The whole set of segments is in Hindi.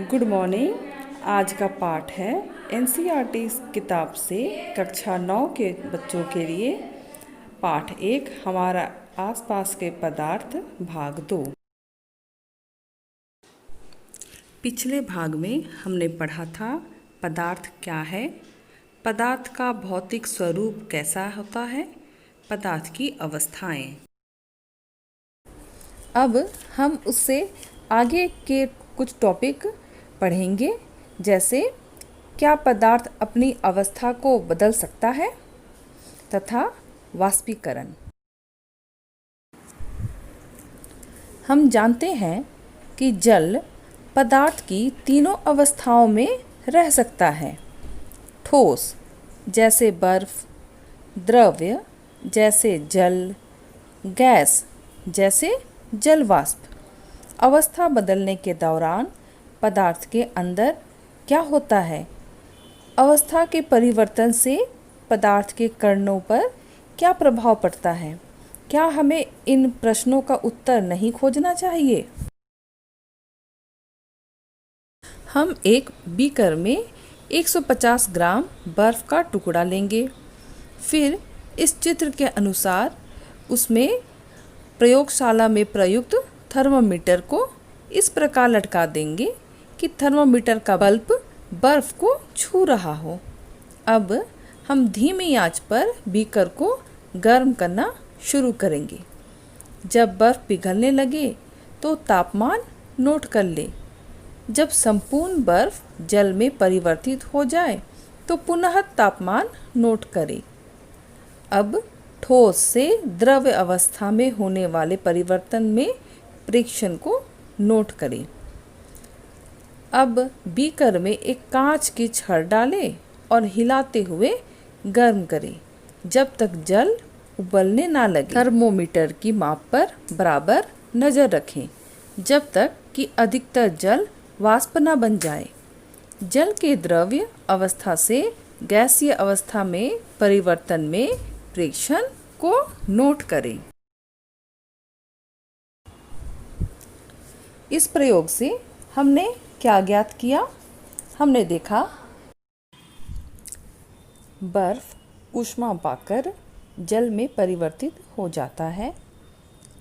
Good morning. आज का पाठ है एनसीईआरटी किताब से कक्षा 9 के बच्चों के लिए पाठ 1 हमारा आसपास के पदार्थ भाग 2। पिछले भाग में हमने पढ़ा था पदार्थ क्या है, पदार्थ का भौतिक स्वरूप कैसा होता है, पदार्थ की अवस्थाएं। अब हम उससे आगे के कुछ टॉपिक पढ़ेंगे, जैसे क्या पदार्थ अपनी अवस्था को बदल सकता है तथा वाष्पीकरण। हम जानते हैं कि जल पदार्थ की तीनों अवस्थाओं में रह सकता है। ठोस जैसे बर्फ, द्रव्य जैसे जल, गैस जैसे जल वाष्प। अवस्था बदलने के दौरान पदार्थ के अंदर क्या होता है, अवस्था के परिवर्तन से पदार्थ के कणों पर क्या प्रभाव पड़ता है, क्या हमें इन प्रश्नों का उत्तर नहीं खोजना चाहिए। हम एक बीकर में 150 ग्राम बर्फ का टुकड़ा लेंगे। फिर इस चित्र के अनुसार उसमें प्रयोगशाला में प्रयुक्त थर्मामीटर को इस प्रकार लटका देंगे कि थर्मामीटर का बल्ब बर्फ को छू रहा हो। अब हम धीमी आंच पर बीकर को गर्म करना शुरू करेंगे। जब बर्फ पिघलने लगे तो तापमान नोट कर ले। जब संपूर्ण बर्फ जल में परिवर्तित हो जाए तो पुनः तापमान नोट करें। अब ठोस से द्रव्य अवस्था में होने वाले परिवर्तन में प्रेक्षण को नोट करें। अब बीकर में एक कांच की छड़ डालें और हिलाते हुए गर्म करें जब तक जल उबलने ना लगे। थर्मोमीटर की माप पर बराबर नज़र रखें जब तक कि अधिकतर जल वाष्प न बन जाए। जल के द्रव्य अवस्था से गैसीय अवस्था में परिवर्तन में प्रेक्षण को नोट करें। इस प्रयोग से हमने क्या ज्ञात किया? हमने देखा बर्फ ऊष्मा पाकर जल में परिवर्तित हो जाता है।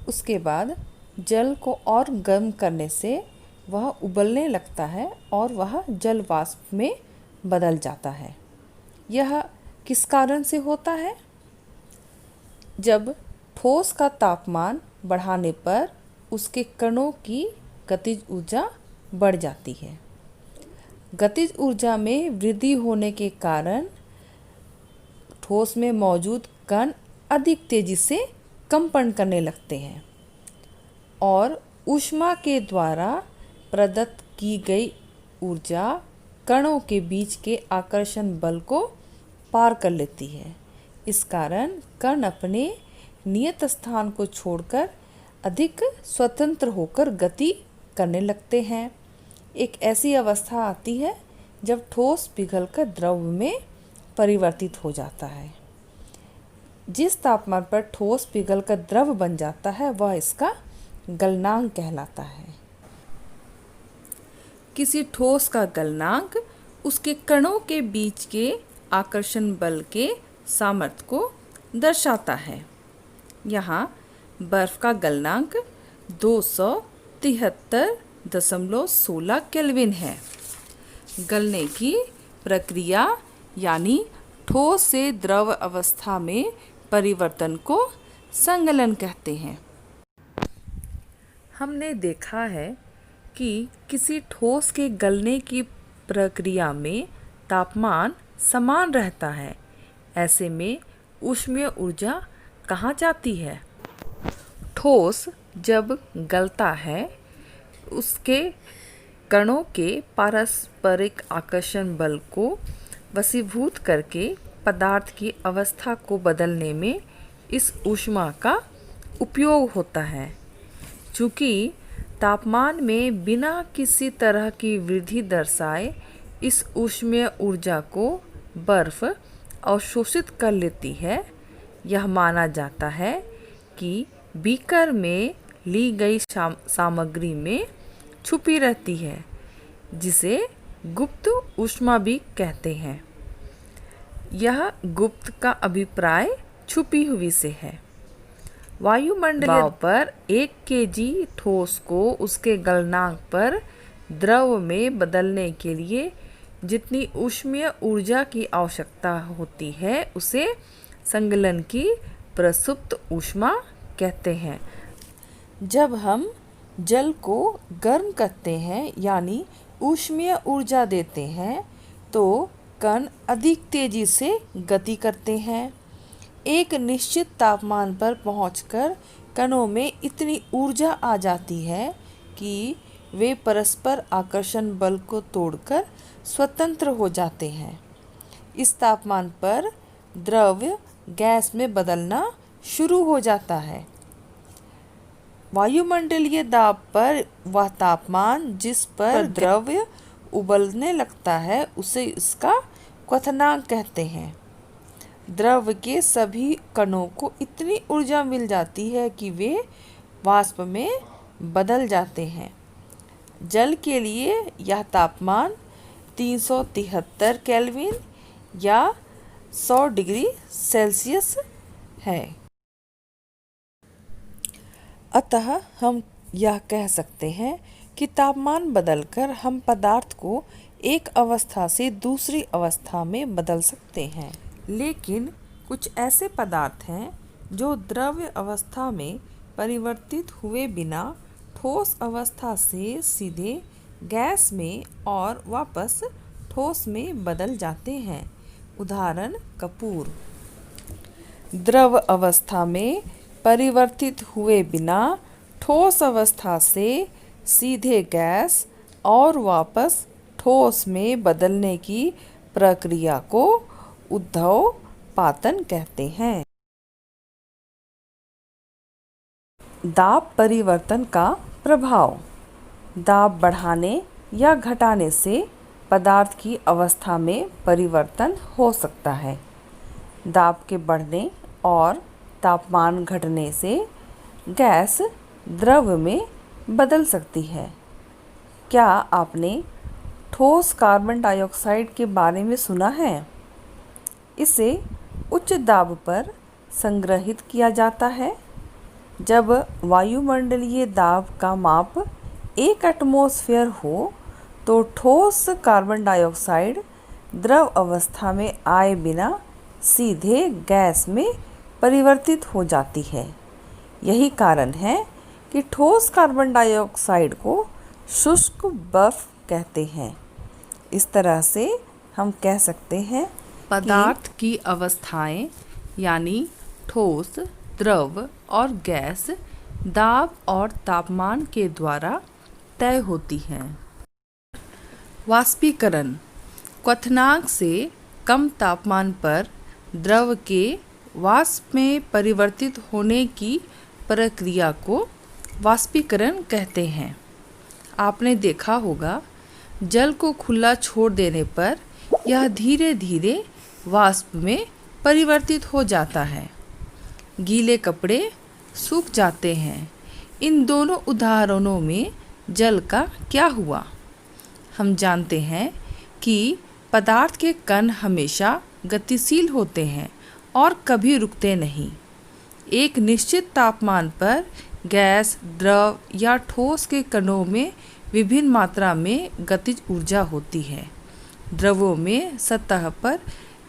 उसके बाद जल को और गर्म करने से वह उबलने लगता है और वह जल वाष्प में बदल जाता है। यह किस कारण से होता है? जब ठोस का तापमान बढ़ाने पर उसके कणों की गतिज ऊर्जा बढ़ जाती है। गतिज ऊर्जा में वृद्धि होने के कारण ठोस में मौजूद कण अधिक तेजी से कंपन करने लगते हैं और ऊष्मा के द्वारा प्रदत्त की गई ऊर्जा कणों के बीच के आकर्षण बल को पार कर लेती है। इस कारण कण अपने नियत स्थान को छोड़कर अधिक स्वतंत्र होकर गति करने लगते हैं। एक ऐसी अवस्था आती है जब ठोस पिघलकर द्रव में परिवर्तित हो जाता है। जिस तापमान पर ठोस पिघलकर द्रव बन जाता है वह इसका गलनांक कहलाता है। किसी ठोस का गलनांक उसके कणों के बीच के आकर्षण बल के सामर्थ्य को दर्शाता है। यहाँ बर्फ का गलनांक 273.16 केल्विन है। गलने की प्रक्रिया यानी ठोस से द्रव अवस्था में परिवर्तन को संगलन कहते हैं। हमने देखा है कि किसी ठोस के गलने की प्रक्रिया में तापमान समान रहता है। ऐसे में ऊष्मीय ऊर्जा कहाँ जाती है? ठोस जब गलता है उसके कणों के पारस्परिक आकर्षण बल को वशीभूत करके पदार्थ की अवस्था को बदलने में इस ऊष्मा का उपयोग होता है। चूँकि तापमान में बिना किसी तरह की वृद्धि दर्शाए इस ऊष्मीय ऊर्जा को बर्फ अवशोषित कर लेती है, यह माना जाता है कि बीकर में ली गई सामग्री में छुपी रहती है। जिसे गुप्त ऊष्मा भी कहते हैं। यह गुप्त का अभिप्राय छुपी हुई से है। वायुमंडलीय दबाव पर 1 केजी ठोस को उसके गलनांक पर द्रव में बदलने के लिए जितनी ऊष्मीय ऊर्जा की आवश्यकता होती है उसे संकलन की प्रसुप्त ऊष्मा कहते हैं। जब हम जल को गर्म करते हैं यानी ऊष्मीय ऊर्जा देते हैं तो कण अधिक तेजी से गति करते हैं। एक निश्चित तापमान पर पहुंचकर कणों में इतनी ऊर्जा आ जाती है कि वे परस्पर आकर्षण बल को तोड़कर स्वतंत्र हो जाते हैं। इस तापमान पर द्रव्य गैस में बदलना शुरू हो जाता है। वायुमंडलीय दाब पर वह तापमान जिस पर द्रव्य उबलने लगता है उसे इसका क्वथनांक कहते हैं। द्रव के सभी कणों को इतनी ऊर्जा मिल जाती है कि वे वाष्प में बदल जाते हैं। जल के लिए यह तापमान 373 केल्विन या 100 डिग्री सेल्सियस है। अतः हम यह कह सकते हैं कि तापमान बदलकर हम पदार्थ को एक अवस्था से दूसरी अवस्था में बदल सकते हैं। लेकिन कुछ ऐसे पदार्थ हैं जो द्रव्य अवस्था में परिवर्तित हुए बिना ठोस अवस्था से सीधे गैस में और वापस ठोस में बदल जाते हैं। उदाहरण कपूर। द्रव अवस्था में परिवर्तित हुए बिना ठोस अवस्था से सीधे गैस और वापस ठोस में बदलने की प्रक्रिया को उद्धवपातन कहते हैं। दाब परिवर्तन का प्रभाव। दाब बढ़ाने या घटाने से पदार्थ की अवस्था में परिवर्तन हो सकता है। दाब के बढ़ने और तापमान घटने से गैस द्रव में बदल सकती है। क्या आपने ठोस कार्बन डाइऑक्साइड के बारे में सुना है? इसे उच्च दाब पर संग्रहित किया जाता है। जब वायुमंडलीय दाब का माप 1 एटमॉस्फेयर हो तो ठोस कार्बन डाइऑक्साइड द्रव अवस्था में आए बिना सीधे गैस में परिवर्तित हो जाती है। यही कारण है कि ठोस कार्बन डाइऑक्साइड को शुष्क बर्फ कहते हैं। इस तरह से हम कह सकते हैं पदार्थ की अवस्थाएं यानी ठोस, द्रव और गैस दाब और तापमान के द्वारा तय होती हैं। वाष्पीकरण। क्वथनांक से कम तापमान पर द्रव के वाष्प में परिवर्तित होने की प्रक्रिया को वाष्पीकरण कहते हैं। आपने देखा होगा जल को खुला छोड़ देने पर यह धीरे धीरे वाष्प में परिवर्तित हो जाता है। गीले कपड़े सूख जाते हैं। इन दोनों उदाहरणों में जल का क्या हुआ? हम जानते हैं कि पदार्थ के कण हमेशा गतिशील होते हैं और कभी रुकते नहीं। एक निश्चित तापमान पर गैस, द्रव या ठोस के कणों में विभिन्न मात्रा में गतिज ऊर्जा होती है। द्रवों में सतह पर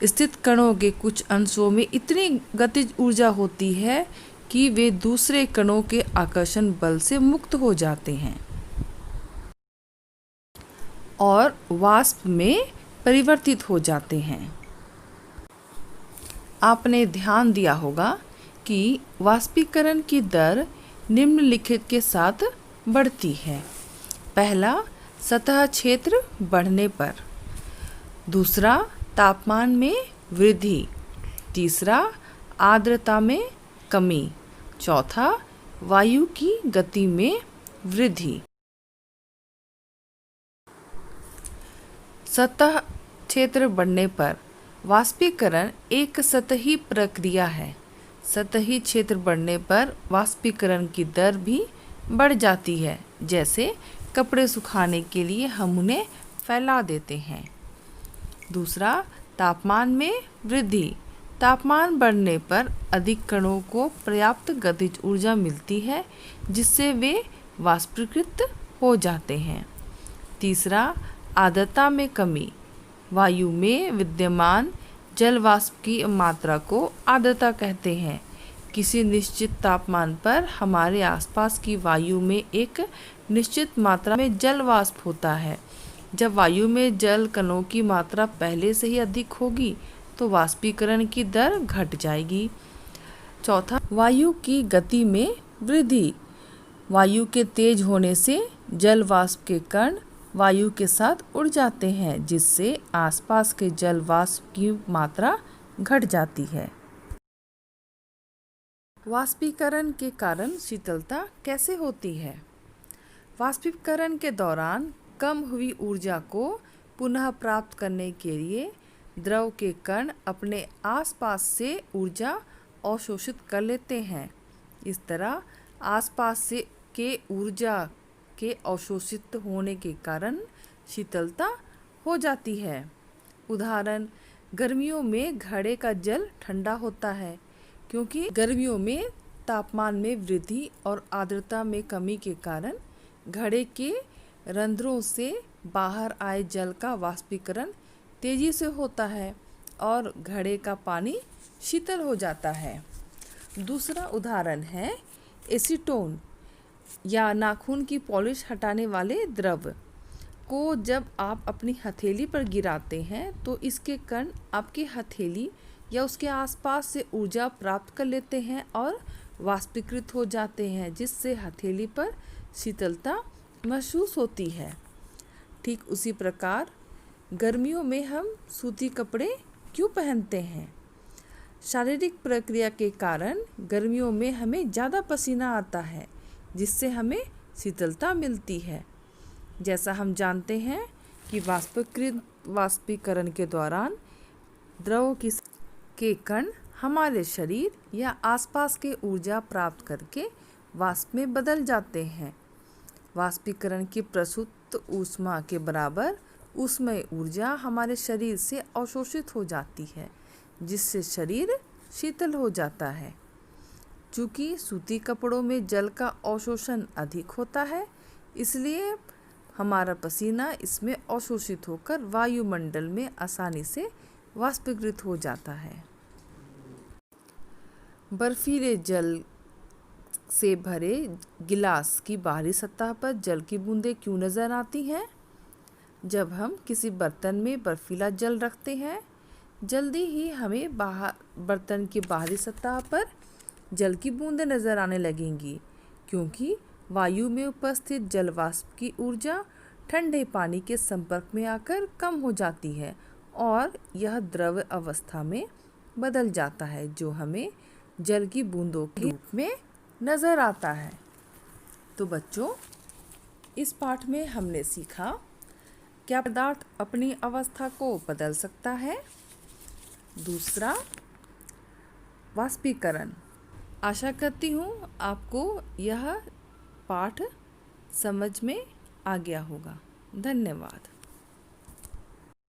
स्थित कणों के कुछ अंशों में इतनी गतिज ऊर्जा होती है कि वे दूसरे कणों के आकर्षण बल से मुक्त हो जाते हैं और वाष्प में परिवर्तित हो जाते हैं। आपने ध्यान दिया होगा कि वाष्पीकरण की दर निम्नलिखित के साथ बढ़ती है। पहला, सतह क्षेत्र बढ़ने पर। दूसरा, तापमान में वृद्धि। तीसरा, आर्द्रता में कमी। चौथा, वायु की गति में वृद्धि। सतह क्षेत्र बढ़ने पर वाष्पीकरण एक सतही प्रक्रिया है। सतही क्षेत्र बढ़ने पर वाष्पीकरण की दर भी बढ़ जाती है। जैसे कपड़े सुखाने के लिए हम उन्हें फैला देते हैं। दूसरा, तापमान में वृद्धि। तापमान बढ़ने पर अधिक कणों को पर्याप्त गतिज ऊर्जा मिलती है, जिससे वे वाष्पीकृत हो जाते हैं। तीसरा, आर्द्रता में कमी। वायु में विद्यमान जल वाष्प की मात्रा को आर्द्रता कहते हैं। किसी निश्चित तापमान पर हमारे आसपास की वायु में एक निश्चित मात्रा में जल वाष्प होता है। जब वायु में जल कणों की मात्रा पहले से ही अधिक होगी तो वाष्पीकरण की दर घट जाएगी। चौथा, वायु की गति में वृद्धि। वायु के तेज होने से जल वाष्प के कण वायु के साथ उड़ जाते हैं, जिससे आसपास के जल वाष्प की मात्रा घट जाती है। वाष्पीकरण के कारण शीतलता कैसे होती है? वाष्पीकरण के दौरान कम हुई ऊर्जा को पुनः प्राप्त करने के लिए द्रव के कण अपने आसपास से ऊर्जा अवशोषित कर लेते हैं। इस तरह आसपास से के ऊर्जा के अवशोषित होने के कारण शीतलता हो जाती है। उदाहरण, गर्मियों में घड़े का जल ठंडा होता है, क्योंकि गर्मियों में तापमान में वृद्धि और आर्द्रता में कमी के कारण घड़े के रंध्रों से बाहर आए जल का वाष्पीकरण तेजी से होता है और घड़े का पानी शीतल हो जाता है। दूसरा उदाहरण है एसीटोन या नाखून की पॉलिश हटाने वाले द्रव को जब आप अपनी हथेली पर गिराते हैं तो इसके कण आपकी हथेली या उसके आसपास से ऊर्जा प्राप्त कर लेते हैं और वाष्पीकृत हो जाते हैं, जिससे हथेली पर शीतलता महसूस होती है। ठीक उसी प्रकार गर्मियों में हम सूती कपड़े क्यों पहनते हैं? शारीरिक प्रक्रिया के कारण गर्मियों में हमें ज़्यादा पसीना आता है, जिससे हमें शीतलता मिलती है। जैसा हम जानते हैं कि वाष्पीकरण के दौरान द्रव के कण हमारे शरीर या आसपास के ऊर्जा प्राप्त करके वाष्प में बदल जाते हैं। वाष्पीकरण की प्रस्तुत ऊष्मा के बराबर ऊष्मीय ऊर्जा हमारे शरीर से अवशोषित हो जाती है, जिससे शरीर शीतल हो जाता है। चूँकि सूती कपड़ों में जल का अवशोषण अधिक होता है, इसलिए हमारा पसीना इसमें अवशोषित होकर वायुमंडल में आसानी से वाष्पीकृत हो जाता है। बर्फीले जल से भरे गिलास की बाहरी सतह पर जल की बूंदें क्यों नज़र आती हैं? जब हम किसी बर्तन में बर्फीला जल रखते हैं, जल्दी ही हमें बर्तन की बाहरी सतह पर जल की बूंदें नज़र आने लगेंगी, क्योंकि वायु में उपस्थित जल वाष्प की ऊर्जा ठंडे पानी के संपर्क में आकर कम हो जाती है और यह द्रव अवस्था में बदल जाता है, जो हमें जल की बूंदों के रूप में नज़र आता है। तो बच्चों, इस पाठ में हमने सीखा क्या पदार्थ अपनी अवस्था को बदल सकता है। दूसरा, वाष्पीकरण। आशा करती हूँ आपको यह पाठ समझ में आ गया होगा। धन्यवाद।